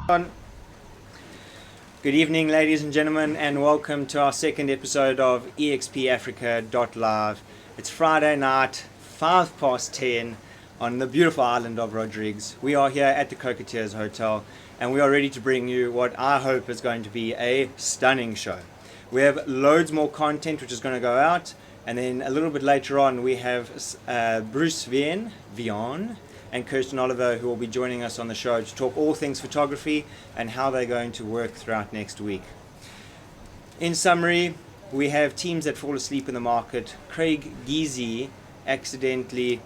Good evening, ladies and gentlemen, and welcome to our second episode of ExpAfrica.Live. It's Friday night, 10:05 on the beautiful island of Rodrigues. We are here at the Cocotiers Hotel, and we are ready to bring you what I hope is going to be a stunning show. We have loads more content which is going to go out, and then a little bit later on we have Bruce Vian and Kirsten Oliver, who will be joining us on the show to talk all things photography and how they're going to work throughout next week. In summary, we have teams that fall asleep in the market. Craig Geezy accidentally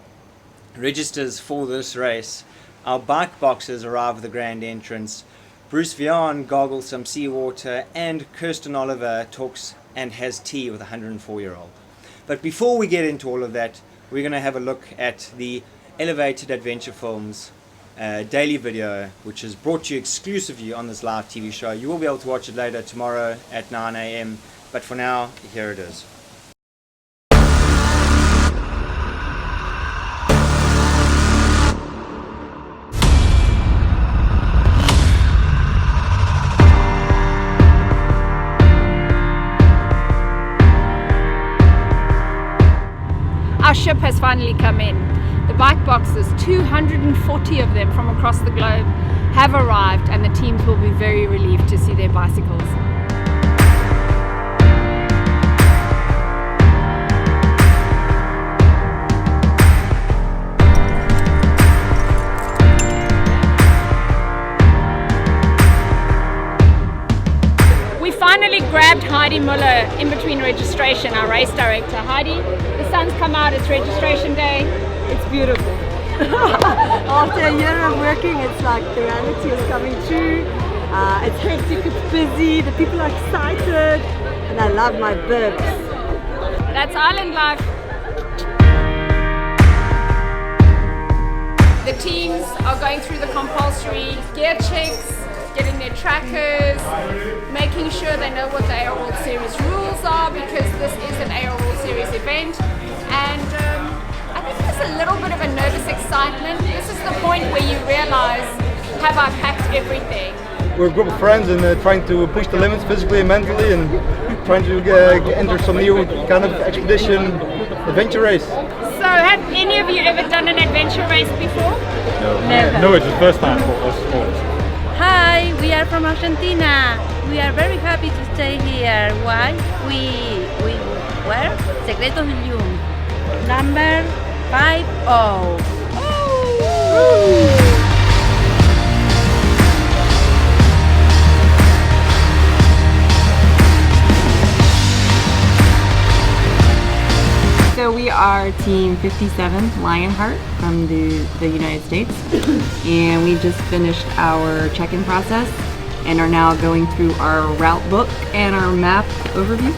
registers for this race. Our bike boxers arrive at the grand entrance. Bruce Vian goggles some seawater, and Kirsten Oliver talks and has tea with a 104-year-old. But before we get into all of that, we're going to have a look at the Elevated Adventure Films daily video, which is brought to you exclusively on this live TV show. You will be able to watch it later tomorrow at 9 a.m. But for now, here it is. Our ship has finally come in. The bike boxes, 240 of them from across the globe, have arrived, and the teams will be very relieved to see their bicycles. We finally grabbed Heidi Muller in between registration, our race director. Heidi, the sun's come out, it's registration day. It's beautiful. After a year of working, it's like the reality is coming true. It's hectic, it's busy, the people are excited, and I love my burps. That's island life. The teams are going through the compulsory gear checks, getting their trackers, making sure they know what the AO World Series rules are, because this is an AO World Series event. And I think there's a little bit of a nervous excitement. This is the point where you realize, have I packed everything? We're a group of friends and trying to push the limits physically and mentally, and trying to enter some new kind of expedition adventure race. So have any of you ever done an adventure race before? No. Never. No, it's the first time for us all. Hi, we are from Argentina. We are very happy to stay here. Why? We where? Secretos del Jung. Number 50. So we are Team 57 Lionheart from the United States, and we just finished our check-in process and are now going through our route book and our map overview.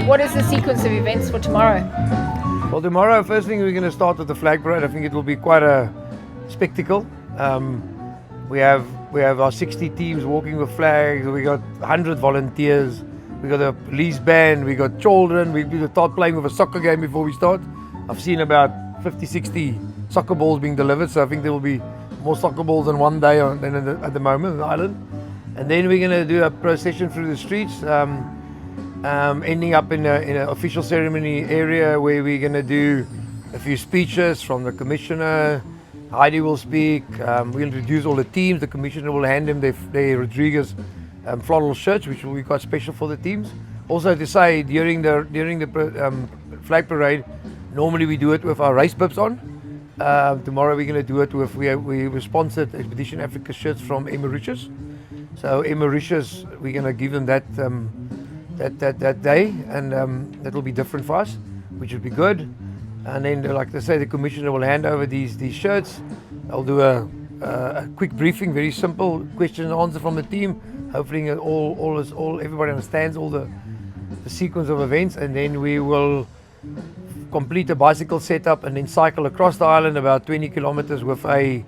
What is the sequence of events for tomorrow? Well, tomorrow, first thing we're going to start with the flag parade. I think it will be quite a spectacle. We have our 60 teams walking with flags. We got 100 volunteers. We got a police band. We got children. We start playing with a soccer game before we start. I've seen about 50, 60 soccer balls being delivered, so I think there will be more soccer balls in one day than at the moment on the island. And then we're going to do a procession through the streets, ending up in an official ceremony area where we're going to do a few speeches from the commissioner. Heidi will speak. We'll introduce all the teams. The commissioner will hand them their Rodrigues floral shirts, which will be quite special for the teams. Also to say, during the flag parade, normally we do it with our race bibs on. Tomorrow we're going to do it with, we sponsored Expedition Africa shirts from Mauritius. So Mauritius, we're going to give them that day, and that will be different for us, which will be good. and then, like they say, the commissioner will hand over these shirts. I'll do a quick briefing, very simple question and answer from the team. Hopefully, everybody understands all the sequence of events, and then we will complete a bicycle setup and then cycle across the island about 20 kilometers with a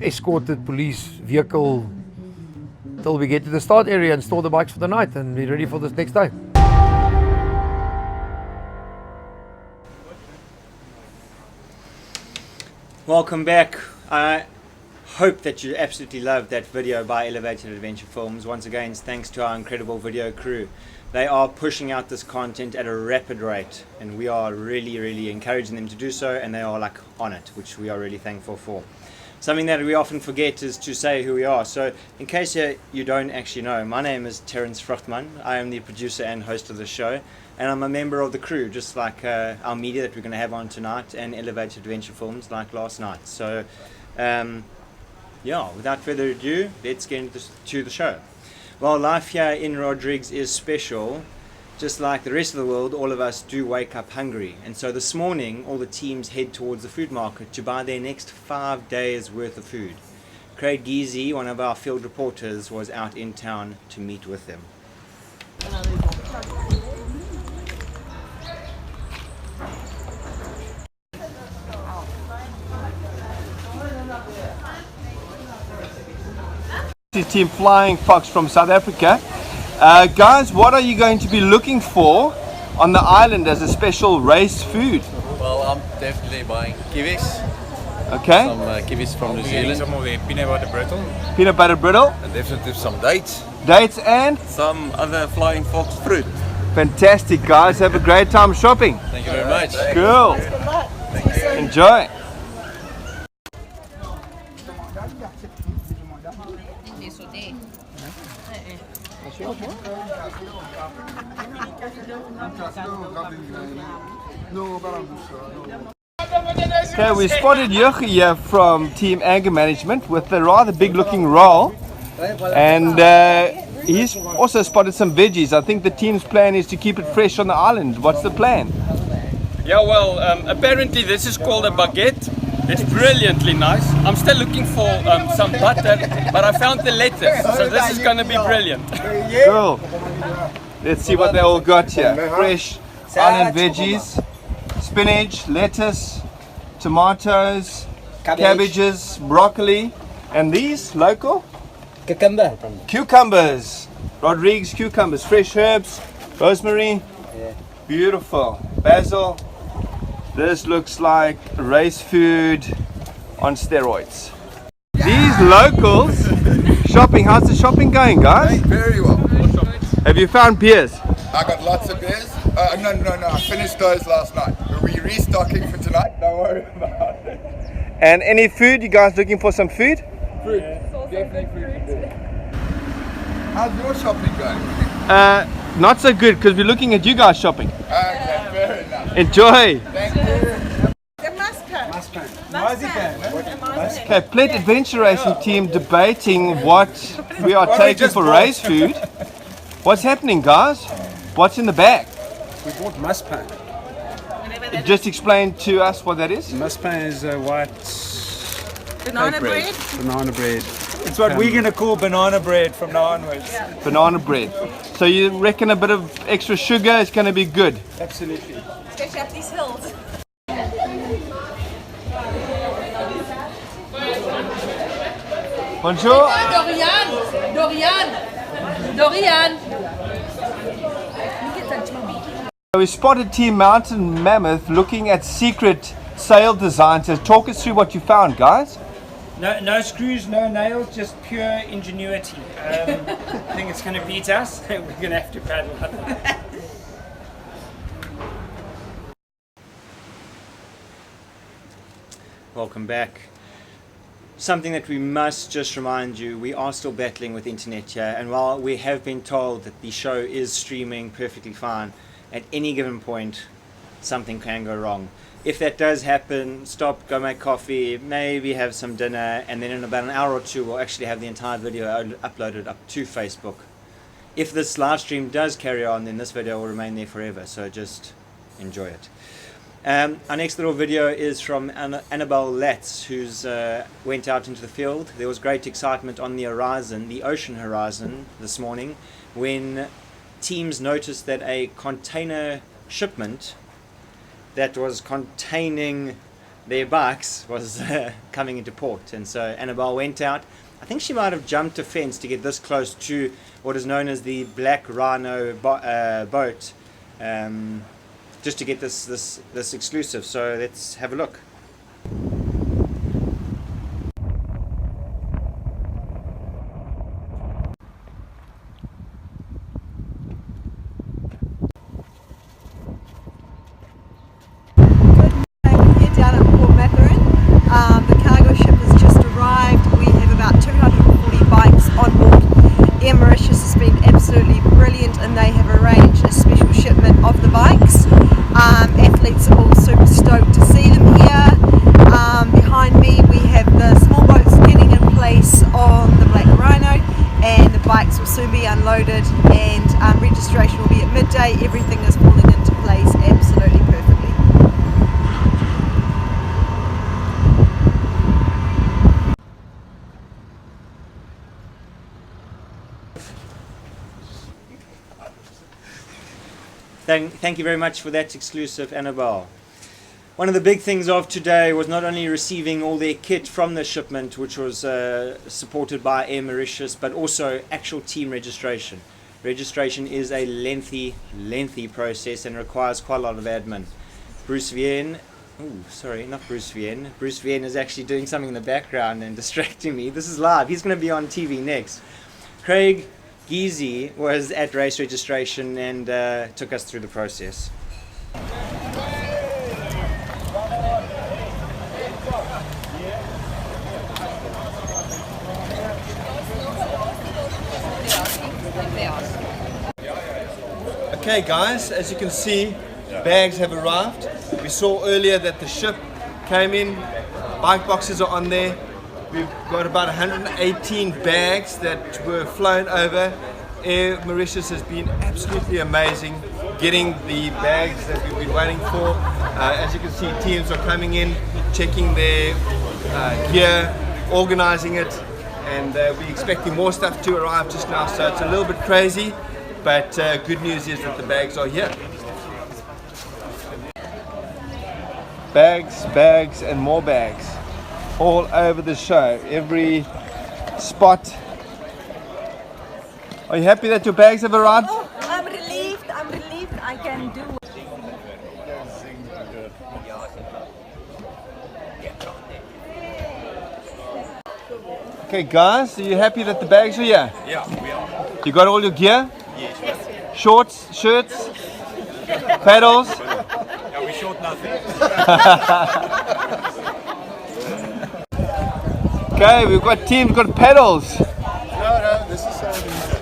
escorted police vehicle till we get to the start area and store the bikes for the night and be ready for this next day. Welcome back. I hope that you absolutely loved that video by Elevated Adventure Films. Once again, thanks to our incredible video crew. They are pushing out this content at a rapid rate, and we are really encouraging them to do so, and they are like on it, which we are really thankful for. Something that we often forget is to say who we are. So in case you don't actually know, my name is Terence Vrugtman. I am the producer and host of the show, and I'm a member of the crew, just like our media that we're going to have on tonight and Elevated Adventure Films like last night. So yeah, without further ado, let's get into the show. Well, life here in Rodrigues is special. Just like the rest of the world, all of us do wake up hungry. And so this morning, all the teams head towards the food market to buy their next 5 days worth of food. Craig Geezy, one of our field reporters, was out in town to meet with them. Team Flying Fox from South Africa. Guys, what are you going to be looking for on the island as a special race food? Well, I'm definitely buying kiwis. Okay. Some kiwis from New Zealand. Some of the peanut butter brittle. Peanut butter brittle. And definitely some dates. Dates and some other Flying Fox fruit. Fantastic, guys. Have a great time shopping. Thank you very much. Cool. Enjoy. Okay, we spotted Jurgen here from Team Anger Management with a rather big looking roll, and he's also spotted some veggies. I think the team's plan is to keep it fresh on the island. What's the plan? Yeah, well, apparently this is called a baguette. It's brilliantly nice. I'm still looking for some butter, but I found the lettuce, so this is going to be brilliant. Cool. Let's see what they all got here. Fresh island veggies, spinach, lettuce, tomatoes, cabbages, broccoli, and these local? Cucumbers. Rodrigues cucumbers, fresh herbs, rosemary, beautiful, basil. This looks like race food on steroids. These locals shopping, how's the shopping going, guys? Very well. Have you found beers? I got lots of beers. No, I finished those last night. We're restocking for tonight, don't worry about it. And any food? You guys looking for some food? Fruit, definitely fruit. How's your shopping going? Not so good because we're looking at you guys shopping. Okay, very nice. Enjoy! Thank you. Okay, Plet Adventure Racing team debating what we are taking for race food. What's happening, guys? What's in the bag? We bought muspan. Just explain to us what that is. Muspan is white banana bread. Banana bread. It's what we're going to call banana bread from now onwards. Yeah. Banana bread. So you reckon a bit of extra sugar is going to be good? Absolutely. Especially up these hills. Bonjour. Dorian. We spotted Team Mountain Mammoth looking at secret sail designs. So talk us through what you found, guys. No screws, no nails, just pure ingenuity. I think it's going to beat us. We're going to have to paddle up. Welcome back. Something that we must just remind you, we are still battling with internet here, and while we have been told that the show is streaming perfectly fine, at any given point something can go wrong. If that does happen, stop, go make coffee, maybe have some dinner, and then in about an hour or two we'll actually have the entire video uploaded up to Facebook. If this live stream does carry on, then this video will remain there forever, so just enjoy it. Our next little video is from Annabelle Latz, who's went out into the field. There was great excitement on the horizon, the ocean horizon, this morning, when teams noticed that a container shipment that was containing their bikes was coming into port. And so Annabelle went out. I think she might have jumped a fence to get this close to what is known as the Black Rhino boat, just to get this exclusive. So let's have a look. Here down at Port Mathurin. The cargo ship has just arrived. We have about 240 bikes on board. Air Mauritius has been absolutely brilliant, and they have arranged a special shipment of the bikes. Athletes are all super stoked to see them here. Behind me we have the small boats getting in place on the Black Rhino, and the bikes will soon be unloaded, and registration will be at midday. Everything is falling into place absolutely perfectly. Thank you very much for that exclusive, Annabelle. One of the big things of today was not only receiving all their kit from the shipment, which was supported by Air Mauritius, but also actual team registration. Registration is a lengthy process and requires quite a lot of admin. Bruce Vienne, Bruce Vienne is actually doing something in the background and distracting me. This is live. He's going to be on TV next. Craig Geezy was at race registration and took us through the process. Okay guys, as you can see, bags have arrived. We saw earlier that the ship came in, bike boxes are on there. We've got about 118 bags that were flown over. Air Mauritius has been absolutely amazing getting the bags that we've been waiting for. As you can see, teams are coming in, checking their gear, organizing it, and we're expecting more stuff to arrive just now, so it's a little bit crazy, but good news is that the bags are here. Bags and more bags all over the show, every spot. Are you happy that your bags have arrived? Oh, I'm relieved I can do. Okay guys, are you happy that the bags are here? Yeah, we are. You got all your gear? Yes. Shorts, shirts, pedals? Yeah, we short nothing. Okay, we've got teams, got pedals. No, this is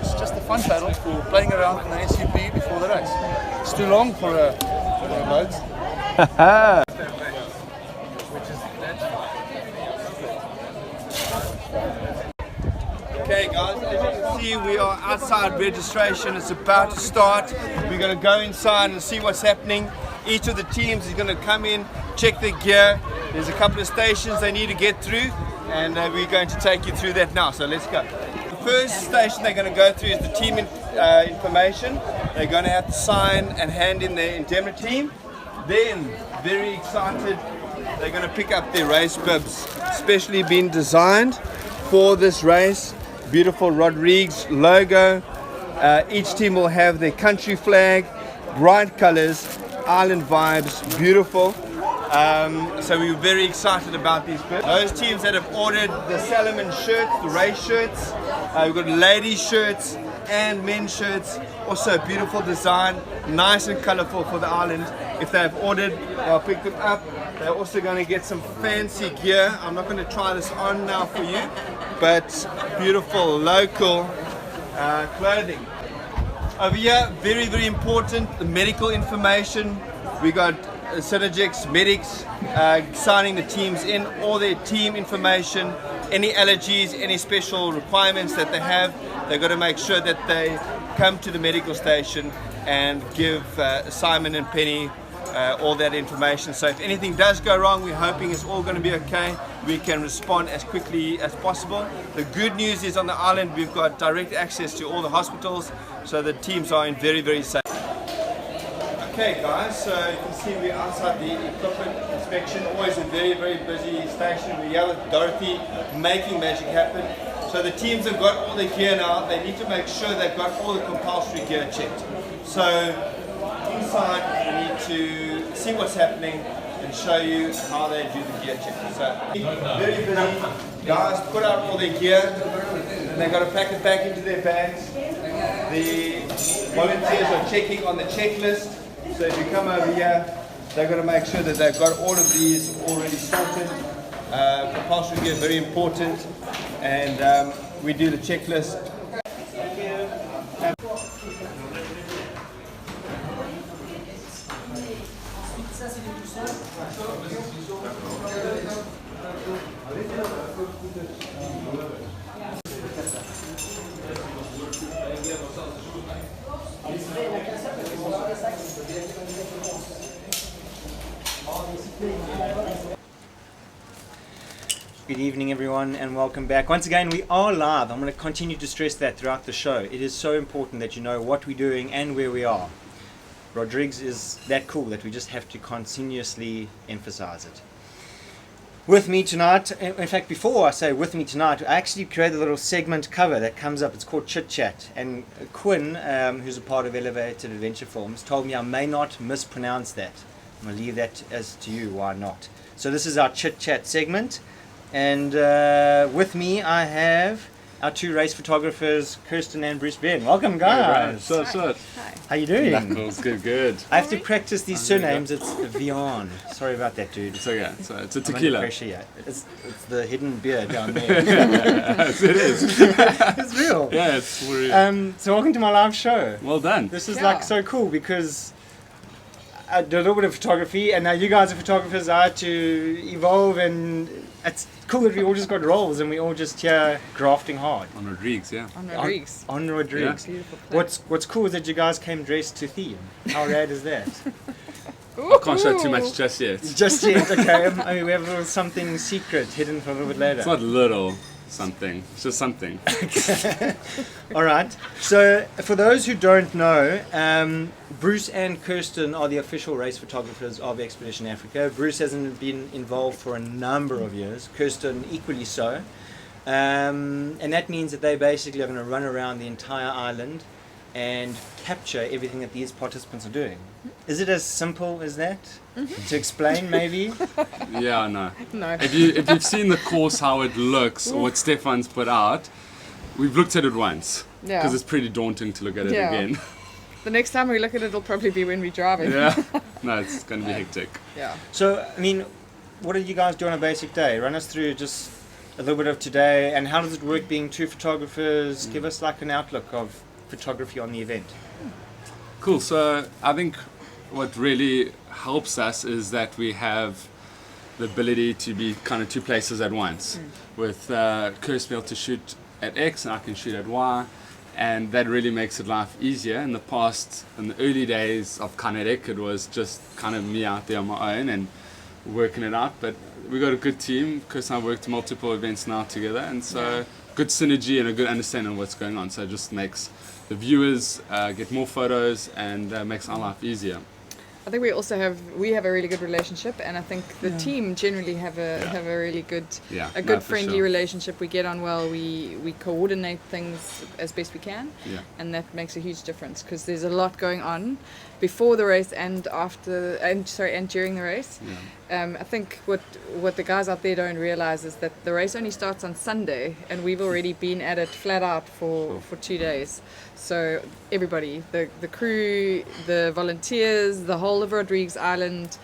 it's just a fun paddle for playing around in the SUP before the race. It's too long for a boat. Okay guys, as you can see, we are outside registration. It's about to start. We're going to go inside and see what's happening. Each of the teams is going to come in, check their gear. There's a couple of stations they need to get through, and we're going to take you through that now, so let's go. The first station they're going to go through is the team information. They're going to have to sign and hand in their indemnity. Then, very excited, they're going to pick up their race bibs, specially been designed for this race. Beautiful Rodrigues logo. Each team will have their country flag, bright colors, island vibes, beautiful. So we were very excited about these bibs. Those teams that have ordered the Salomon shirts, the race shirts, we've got ladies shirts and men's shirts. Also beautiful design, nice and colorful for the island. If they've ordered, they'll pick them up. They're also going to get some fancy gear. I'm not going to try this on now for you, but beautiful local clothing. Over here, very, very important, the medical information. We got Synergics, medics signing the teams in, all their team information, any allergies, any special requirements that they have. They've got to make sure that they come to the medical station and give Simon and Penny all that information. So if anything does go wrong, we're hoping it's all going to be okay. We can respond as quickly as possible. The good news is on the island we've got direct access to all the hospitals, so the teams are in very, very safe. Okay guys, so you can see we're outside the equipment inspection. Always a very, very busy station. We're here with Dorothy, making magic happen. So the teams have got all their gear now. They need to make sure they've got all the compulsory gear checked. So inside we need to see what's happening and show you how they do the gear check. So very busy guys, put out all their gear and they've got to pack it back into their bags. The volunteers are checking on the checklist. So if you come over here, they've got to make sure that they've got all of these already sorted. Compulsory gear, very important. And we do the checklist. Good evening everyone and welcome back. Once again we are live. I'm going to continue to stress that throughout the show. It is so important that you know what we're doing and where we are. Rodrigues is that cool that we just have to continuously emphasize it. With me tonight, in fact before I say with me tonight, I actually created a little segment cover that comes up. It's called Chit Chat, and Quinn, who's a part of Elevated Adventure Films, told me I may not mispronounce that. I'm going to leave that as to you, why not. So this is our Chit Chat segment. And with me I have our two race photographers, Kirsten and Bruce Ben. Welcome guys. Hey, Hi. How you doing? Knuckles, good. I have to practice these surnames. It's Vian. Sorry about that, dude. It's okay. It's a I'm tequila. under pressure, yeah. It's the hidden beer down there. Yes, it is. It's real. Yeah, it's real. So welcome to my live show. Well done. This is like so cool because I do a little bit of photography and now you guys are photographers. I had to evolve, and it's cool that we all just got roles and we all just here grafting hard. On Rodrigues, yeah. On Rodrigues. On Rodrigues. Yeah. Beautiful place. What's cool is that you guys came dressed to theme. How rad is that? I can't show too much just yet. Just yet, okay. I mean, we have a little something secret hidden for a little bit later. It's not little something, it's just something. All right. So for those who don't know, Bruce and Kirsten are the official race photographers of Expedition Africa. Bruce hasn't been involved for a number of years, Kirsten equally so. And that means that they basically are going to run around the entire island and capture everything that these participants are doing. Is it as simple as that? To explain, maybe? Yeah, no. No. If you've seen the course, how it looks, or what Stefan's put out, we've looked at it once. Yeah. Because it's pretty daunting to look at it again. The next time we look at it, it'll probably be when we're driving. Yeah. No, it's going to be hectic. Yeah. So, I mean, what do you guys do on a basic day? Run us through just a little bit of today, and how does it work being two photographers? Give us like an outlook of photography on the event. Cool. So I think what really helps us is that we have the ability to be kind of two places at once. With Kirsten being able to shoot at X and I can shoot at Y, and that really makes it life easier. In the past, in the early days of Kinetic, it was just kind of me out there on my own and working it out, but we got a good team. Kirsten and I worked multiple events now together, and so good synergy and a good understanding of what's going on, so it just makes the viewers get more photos and makes our life easier. I think we also have a really good relationship, and I think the team generally have a really good friendly relationship. We get on well. We coordinate things as best we can, and that makes a huge difference because there's a lot going on before the race and after and during the race. I think what the guys out there don't realize is that the race only starts on Sunday, and we've already been at it flat out for 2 days. So everybody, the crew, the volunteers, the whole of Rodrigues Island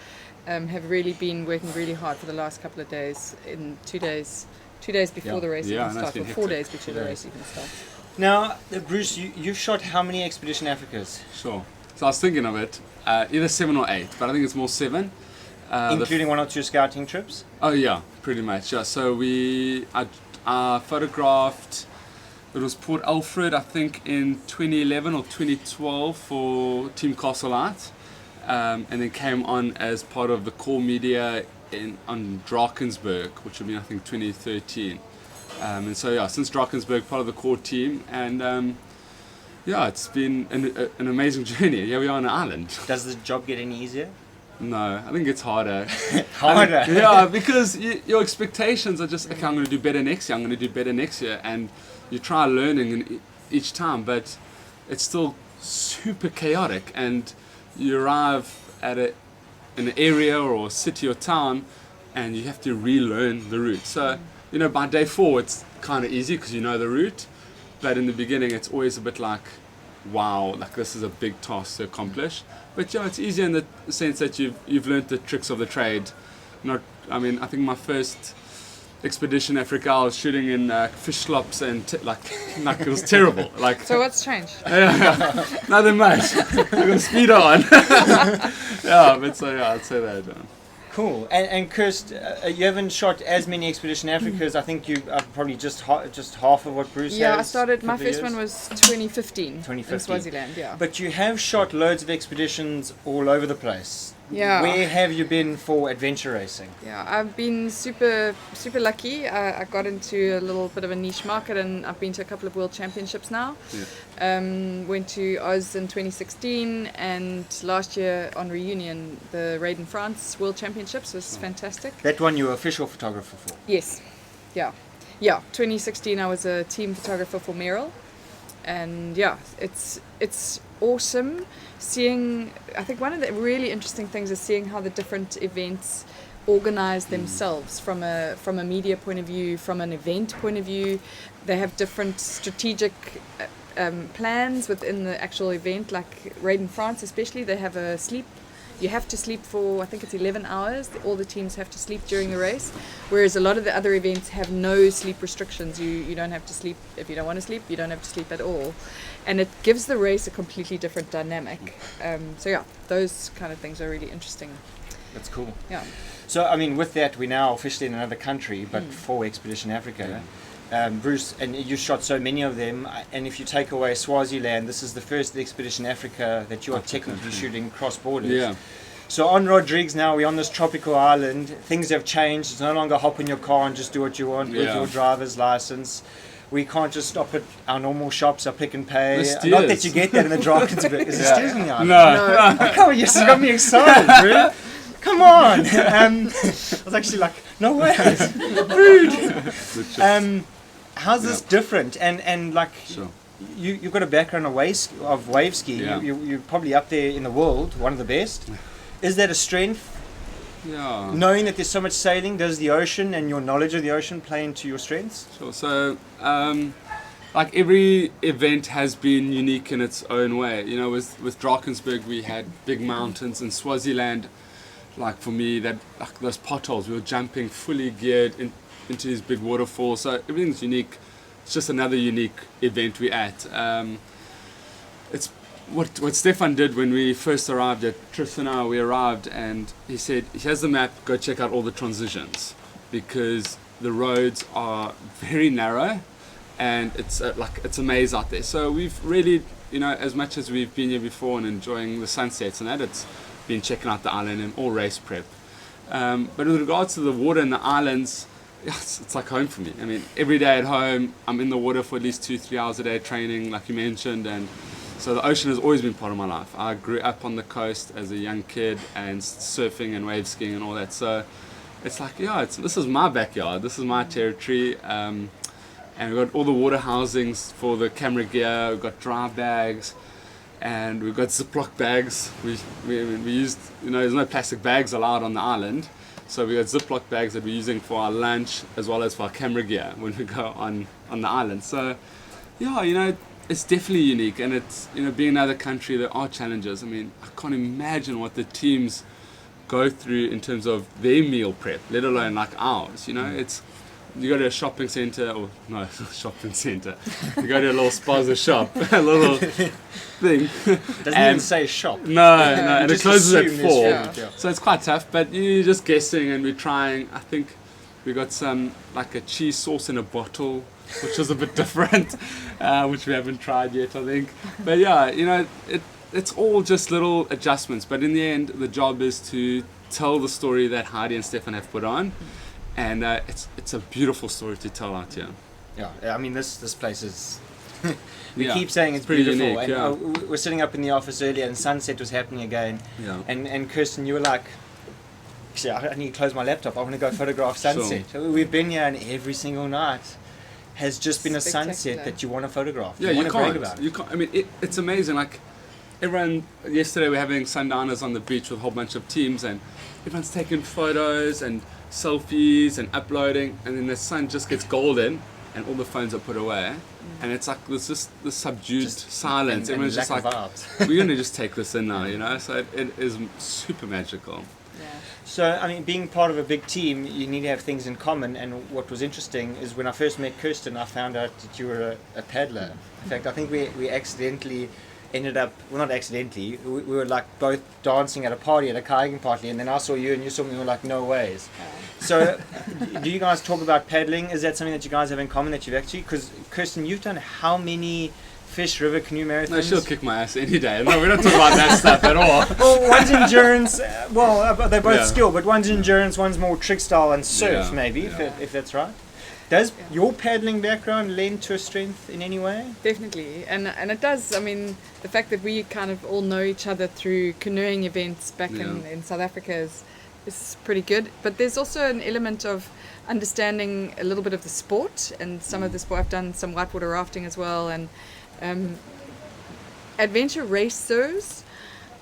have really been working really hard for the last couple of days. In 2 days before the race even starts, or 4 days before the race even starts. Now, Bruce, you shot how many Expedition Africas? Sure. So I was thinking of it, either 7 or 8, but I think it's more 7. Including 1 or 2 scouting trips? Oh yeah, pretty much. Yeah. So I photographed. It was Port Alfred, I think, in 2011 or 2012 for Team Castle Light. and then came on as part of the core media on Drakensberg, which would be I think 2013. And so yeah, since Drakensberg, part of the core team, and yeah, it's been an amazing journey. Here we are on an island. Does the job get any easier? No, I think it's harder. Harder? Yeah, because your expectations are just, okay, I'm going to do better next year, I'm going to do better next year, and you try learning each time, but it's still super chaotic, and you arrive at in an area or a city or town, and you have to relearn the route. So, you know, by day 4, it's kind of easy because you know the route, but in the beginning, it's always a bit like, wow, like this is a big task to accomplish. But yeah, it's easier in the sense that you've learned the tricks of the trade. I mean, I think my first Expedition Africa, I was shooting in fish slops and like it was terrible. Like, so what's changed? Yeah, nothing much. I got a speedo on. Yeah, but so yeah, I'd say that. Cool. And Kirst, you haven't shot as many Expedition Africas. I think you are probably just half of what Bruce has. Yeah, I started, my first one was 2015 in Swaziland, yeah. But you have shot loads of expeditions all over the place. Yeah. Where have you been for adventure racing? Yeah, I've been super lucky. I got into a little bit of a niche market, and I've been to a couple of world championships now. Yeah. Went to Oz in 2016, and last year on Reunion, the Raid in France World Championships was fantastic. That one you were official photographer for? Yes. Yeah. 2016 I was a team photographer for Merrill, and yeah, it's awesome seeing. I think one of the really interesting things is seeing how the different events organize themselves from a media point of view, from an event point of view. They have different strategic plans within the actual event. Like Raid in France especially, they have a sleep. You have to sleep for, I think it's 11 hours. All the teams have to sleep during the race, whereas a lot of the other events have no sleep restrictions. You don't have to sleep. If you don't want to sleep, you don't have to sleep at all. And it gives the race a completely different dynamic. So yeah, those kind of things are really interesting. That's cool. Yeah. So I mean, with that, we're now officially in another country, but for Expedition Africa. Bruce, and you shot so many of them, and if you take away Swaziland, this is the first Expedition Africa that you are technically shooting cross borders. Yeah. So on Rodrigues now, we're on this tropical island. Things have changed. It's no longer hop in your car and just do what you want with your driver's license. We can't just stop at our normal shops, our Pick and Pay. Not that you get that in the Drakensberg. Is it steers in the island? No. Oh, yes, you got me excited, bro. Come on. I was actually like, no way. Rude. How's this different? And like, you've got a background of wave skiing. You're probably up there in the world, one of the best. Is that a strength? Yeah. Knowing that there's so much sailing, does the ocean and your knowledge of the ocean play into your strengths? Sure. So, like every event has been unique in its own way. You know, with Drakensberg we had big mountains. In Swaziland, like for me, that like those potholes, we were jumping fully geared into these big waterfalls. So everything's unique. It's just another unique event we're at. It's what Stefan did when we first arrived at Tristan. We arrived and he said, here's the map, go check out all the transitions, because the roads are very narrow and it's it's a maze out there. So we've really, you know, as much as we've been here before and enjoying the sunsets and that, it's been checking out the island and all race prep. But with regards to the water and the islands, it's like home for me. I mean, every day at home, I'm in the water for at least 2-3 hours a day training, like you mentioned, and so the ocean has always been part of my life. I grew up on the coast as a young kid and surfing and wave skiing and all that. So it's like, this is my backyard, this is my territory, and we've got all the water housings for the camera gear, we've got dry bags, and we've got Ziploc bags. We used, you know, there's no plastic bags allowed on the island. So we got Ziploc bags that we're using for our lunch as well as for our camera gear when we go on the island. So, yeah, you know, it's definitely unique, and it's, you know, being another country, there are challenges. I mean, I can't imagine what the teams go through in terms of their meal prep, let alone like ours. You know, it's, you go to a shopping center, or no, shopping center. You go to a little spaza shop, a little thing. Doesn't even say shop. No, and it closes at 4. So it's quite tough, but you're just guessing, and we're trying. I think we got some, like a cheese sauce in a bottle, which is a bit different, which we haven't tried yet, I think. But yeah, you know, it's all just little adjustments, but in the end, the job is to tell the story that Heidi and Stefan have put on, and it's a beautiful story to tell out here. Yeah, I mean this place is. We Yeah, keep saying it's pretty beautiful, unique, and we're sitting up in the office earlier, and sunset was happening again. Yeah. And Kirsten, you were like, "Actually, I need to close my laptop. I want to go photograph sunset." So we've been here, and every single night has just been a sunset that you want to photograph. Yeah, you you want to brag can't. about it. You can't. I mean, it's amazing. Like everyone yesterday, we're having sundowners on the beach with a whole bunch of teams, and everyone's taking photos and selfies and uploading, and then the sun just gets golden, and all the phones are put away, and it's like there's just the subdued silence. and Everyone's just lack like, of vibes. we're gonna just take this in now, you know. So it is super magical. So, I mean, being part of a big team, you need to have things in common. And what was interesting is when I first met Kirsten, I found out that you were a paddler. In fact, I think we accidentally ended up, well, not accidentally, we were like both dancing at a party, at a kayaking party, and then I saw you and you saw me, and we were like, no ways. So, do you guys talk about paddling? Is that something that you guys have in common that you've actually, because Kirsten, you've done how many fish river canoe marathons? No, she'll kick my ass any day. No, we don't talk about that stuff at all. Well, one's endurance, they're both Yeah. skill, but one's endurance, one's more trick style and surf, Yeah, maybe, if that's right. Does your paddling background lend to a strength in any way? Definitely, and it does. I mean, the fact that we kind of all know each other through canoeing events back in South Africa is pretty good. But there's also an element of understanding a little bit of the sport and some of the sport. I've done some whitewater rafting as well, and adventure racers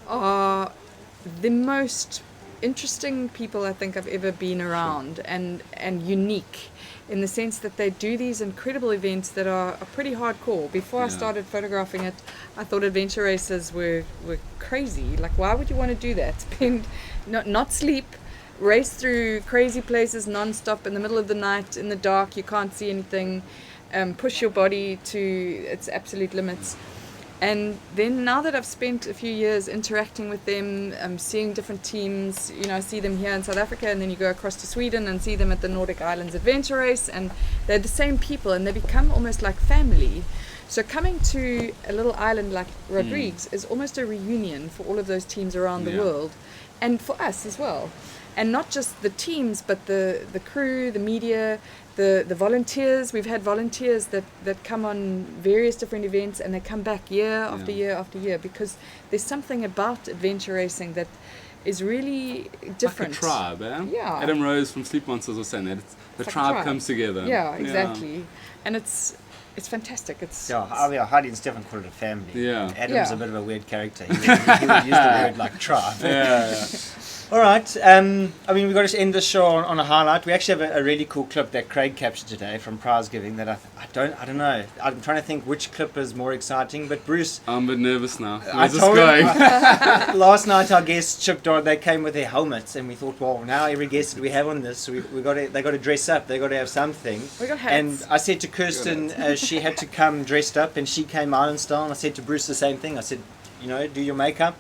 are the most interesting people I think I've ever been around, and unique in the sense that they do these incredible events that are pretty hardcore. Before I started photographing it, I thought adventure racers were crazy. Like, why would you want to do that? Spend not sleep, race through crazy places non-stop in the middle of the night in the dark, you can't see anything, push your body to its absolute limits. And then now that I've spent a few years interacting with them, seeing different teams, you know, I see them here in South Africa, and then you go across to Sweden and see them at the Nordic Islands Adventure Race, and they're the same people, and they become almost like family. So coming to a little island like Rodrigues is almost a reunion for all of those teams around the world, and for us as well. And not just the teams, but the crew, the media, the volunteers. We've had volunteers that come on various different events, and they come back year after year after year, because there's something about adventure racing that is really different. Like a tribe, eh? Yeah. Adam Rose from Sleep Monsters was saying that the tribe comes together. Yeah, exactly. And it's fantastic. Heidi and Stefan call it a family. Yeah. Adam's a bit of a weird character. He would use the word like tribe. Yeah. All right. I mean, we've got to end this show on a highlight. We actually have a really cool clip that Craig captured today from prize giving that I don't know. I'm trying to think which clip is more exciting. But Bruce, I'm a bit nervous now. I Where's this told going? last night our guests chipped on. They came with their helmets, and we thought, well, now every guest that we have on this, they got to dress up. They got to have something. We got hats. And I said to Kirsten, she had to come dressed up, and she came island style. And I said to Bruce the same thing. I said, you know, do your makeup.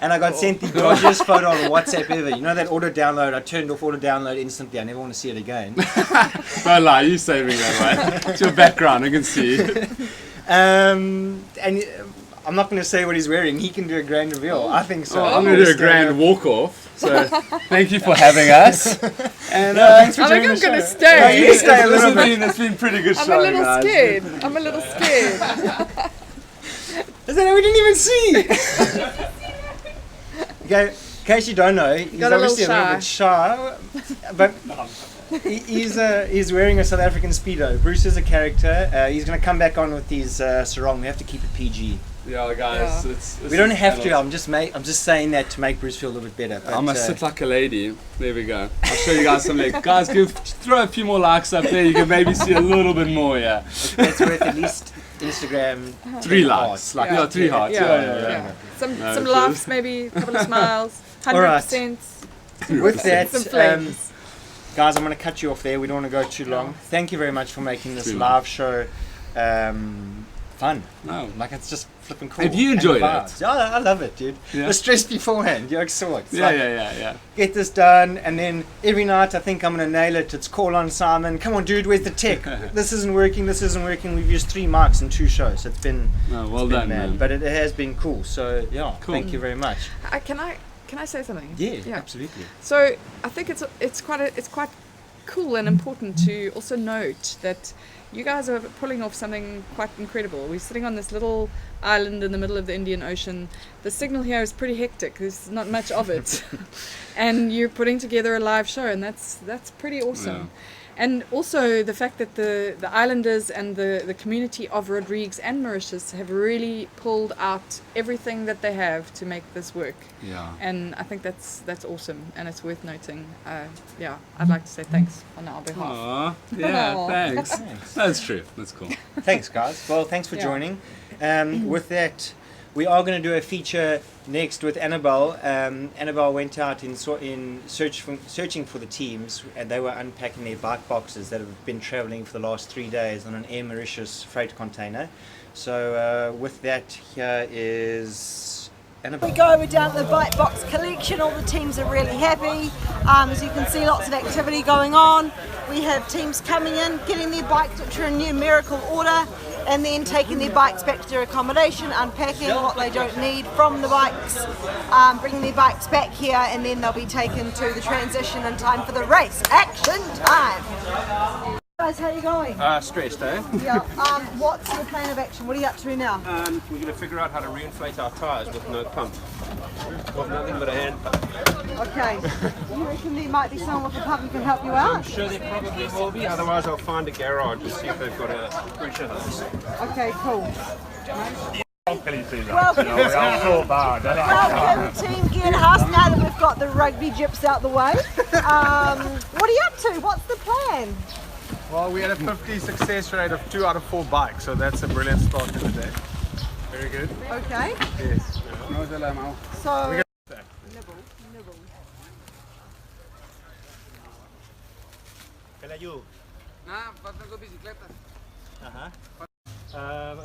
And I got sent the dodgiest photo on WhatsApp ever. You know that auto download? I turned off auto download instantly. I never want to see it again. Don't lie, you saving that, right? It's your background, I can see. And I'm not going to say what he's wearing. He can do a grand reveal. I think so. I'm going to do a grand walk-off. So thank you for having us. And thanks for I think joining I'm the going to show. stay. No, you stay a little bit. It's been pretty good I'm show, a little guys. scared. I'm a little scared. Is that we didn't even see? Okay, in case you don't know, he's obviously a little bit shy, but he's wearing a South African Speedo. Bruce is a character. He's going to come back on with his sarong. We have to keep it PG. Yeah, guys, We don't have to. I'm just saying that to make Bruce feel a little bit better. But, I must sit like a lady. There we go. I'll show you guys some legs. Guys, throw a few more likes up there. You can maybe see a little bit more, yeah. That's worth at least Instagram 3 likes. 3 hearts. Yeah. Some laughs, maybe a couple of smiles. 100%. With that, some flames. guys, I'm going to cut you off there. We don't want to go too long. Thank you very much for making this live show fun. No. Like it's just flipping cool. Have you enjoyed it? Oh, I love it, dude. Yeah. The stress beforehand, you're exhausted. Yeah. Get this done, and then every night I think I'm going to nail it. It's call on Simon. Come on, dude, where's the tech? This isn't working, this isn't working. We've used 3 mics and 2 shows. It's been, well done, man. But it has been cool. So, yeah, cool. Thank you very much. Can I say something? Yeah, absolutely. So I think it's quite cool and important to also note that you guys are pulling off something quite incredible. We're sitting on this little island in the middle of the Indian Ocean. The signal here is pretty hectic. There's not much of it, and you're putting together a live show, and that's pretty awesome. Yeah. And also the fact that the islanders and the community of Rodrigues and Mauritius have really pulled out everything that they have to make this work. Yeah. And I think that's awesome, and it's worth noting. Yeah, I'd like to say thanks on our behalf. Aw, yeah, thanks. That's true. That's cool. Thanks, guys. Well, thanks for joining. With that, we are going to do a feature next with Annabelle. Annabelle went out in searching for the teams, and they were unpacking their bike boxes that have been traveling for the last 3 days on an Air Mauritius freight container. So with that, here is Annabelle. We're down at the bike box collection. All the teams are really happy. As you can see, lots of activity going on. We have teams coming in, getting their bikes, which are in numerical order, and then taking their bikes back to their accommodation, unpacking what they don't need from the bikes, bringing their bikes back here, and then they'll be taken to the transition in time for the race. Action time! Guys, how are you going? Stressed, eh? Yeah. What's your plan of action? What are you up to now? We're going to figure out how to reinflate our tyres with no pump. With nothing but a hand pump. Okay. You reckon there might be someone with a pump who can help you out? I'm sure there probably will be, otherwise I'll find a garage and see if they've got a pressure hose. Okay, cool. Welcome Team Gearhouse, now that we've got the rugby gyps out the way. What are you up to? What's the plan? Well, we had a 50 success rate of 2 out of 4 bikes, so that's a brilliant start to the day. Very good. Okay. Yes. So, nibble.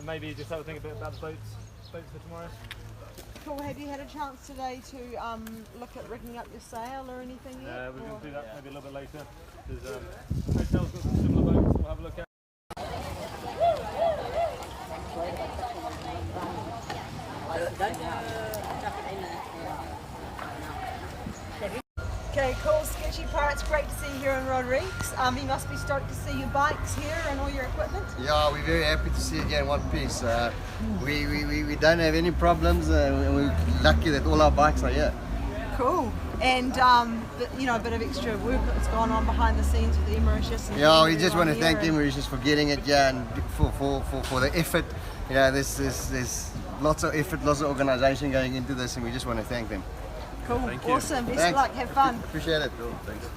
Maybe just have a think about the boats for tomorrow. cool. Have you had a chance today to look at rigging up your sail or anything yet? We're going to do that maybe a little bit later. There's hotel's got some similar boats we'll have a look at. Okay, cool. Sketchy Pirates, great to see you here in Rodrigues. You must be stoked to see your bikes here and all your equipment. Yeah, we're very happy to see you again in one piece. We don't have any problems, and we're lucky that all our bikes are here. Cool. And you know, a bit of extra work that's gone on behind the scenes with the Mauritius. Yeah, we just want to thank the Mauritius for getting it here and for the effort. You know, there's lots of effort, lots of organisation going into this, and we just want to thank them. Cool. Awesome. Best of luck. Have fun. Appreciate it. Cool. Thanks.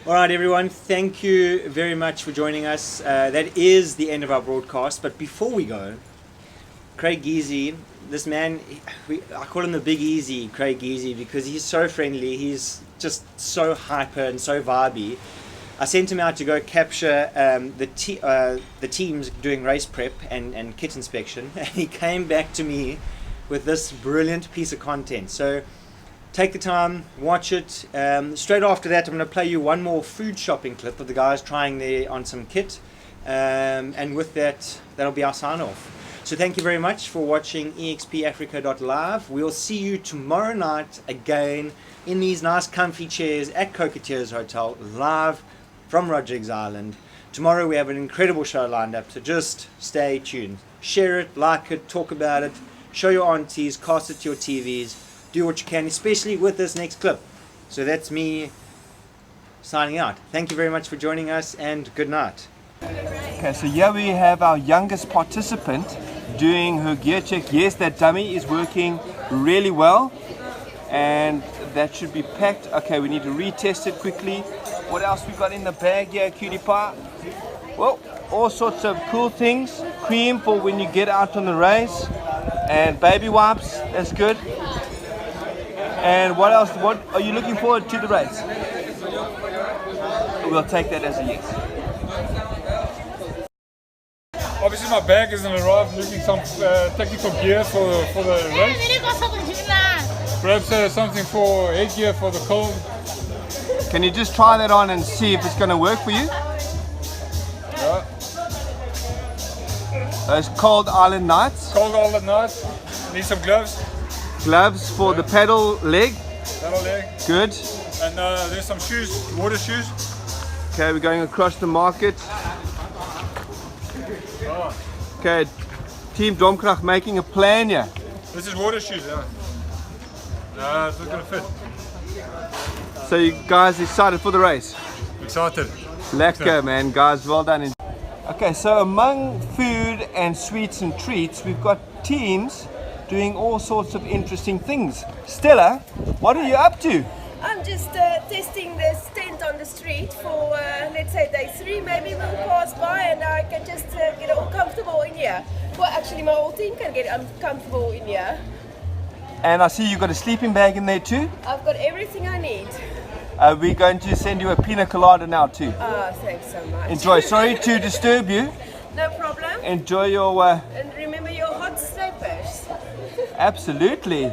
All right, everyone, thank you very much for joining us. That is the end of our broadcast, but before we go, Craig Geezy, this man, I call him the Big Easy, Craig Geezy, because he's so friendly, he's just so hyper and so vibey. I sent him out to go capture the teams doing race prep and kit inspection, and he came back to me with this brilliant piece of content. So take the time, watch it. Straight after that, I'm going to play you one more food shopping clip of the guys trying on some kit. And with that, that'll be our sign off. So thank you very much for watching ExpAfrica.Live. We'll see you tomorrow night again in these nice comfy chairs at Cocotiers Hotel, live from Rodrigues Island. Tomorrow we have an incredible show lined up, so just stay tuned. Share it, like it, talk about it, show your aunties, cast it to your TVs. Do what you can, especially with this next clip. So that's me signing out. Thank you very much for joining us, and good night. Okay, so here we have our youngest participant doing her gear check. Yes, that dummy is working really well, and that should be packed. Okay, we need to retest it quickly. What else we got in the bag here, cutie pie? Well, all sorts of cool things. Cream for when you get out on the race, and baby wipes. That's good. And what else? What are you looking forward to the race? We'll take that as a yes. Obviously, my bag isn't arrived. Looking some technical gear for the race. Perhaps something for headgear for the cold. Can you just try that on and see if it's going to work for you? Yeah. Those cold island nights. Cold island nights. Need some gloves. Gloves for the pedal leg. Pedal leg. Good. And there's some shoes, water shoes. Okay, we're going across the market. Oh. Okay, Team Domkrag making a plan here. This is water shoes, yeah. No, it's not gonna fit. So you guys excited for the race? Excited. Lekker, man, guys, well done. Okay, so among food and sweets and treats, we've got teams doing all sorts of interesting things. Stella, what are you up to? I'm just testing this tent on the street for, let's say, day 3. Maybe we'll pass by and I can just get all comfortable in here. Well, actually, my whole team can get comfortable in here. And I see you've got a sleeping bag in there too? I've got everything I need. We're going to send you a pina colada now too. Thanks so much. Enjoy. Sorry to disturb you. No problem. Enjoy your... And remember your hot slippers. Absolutely.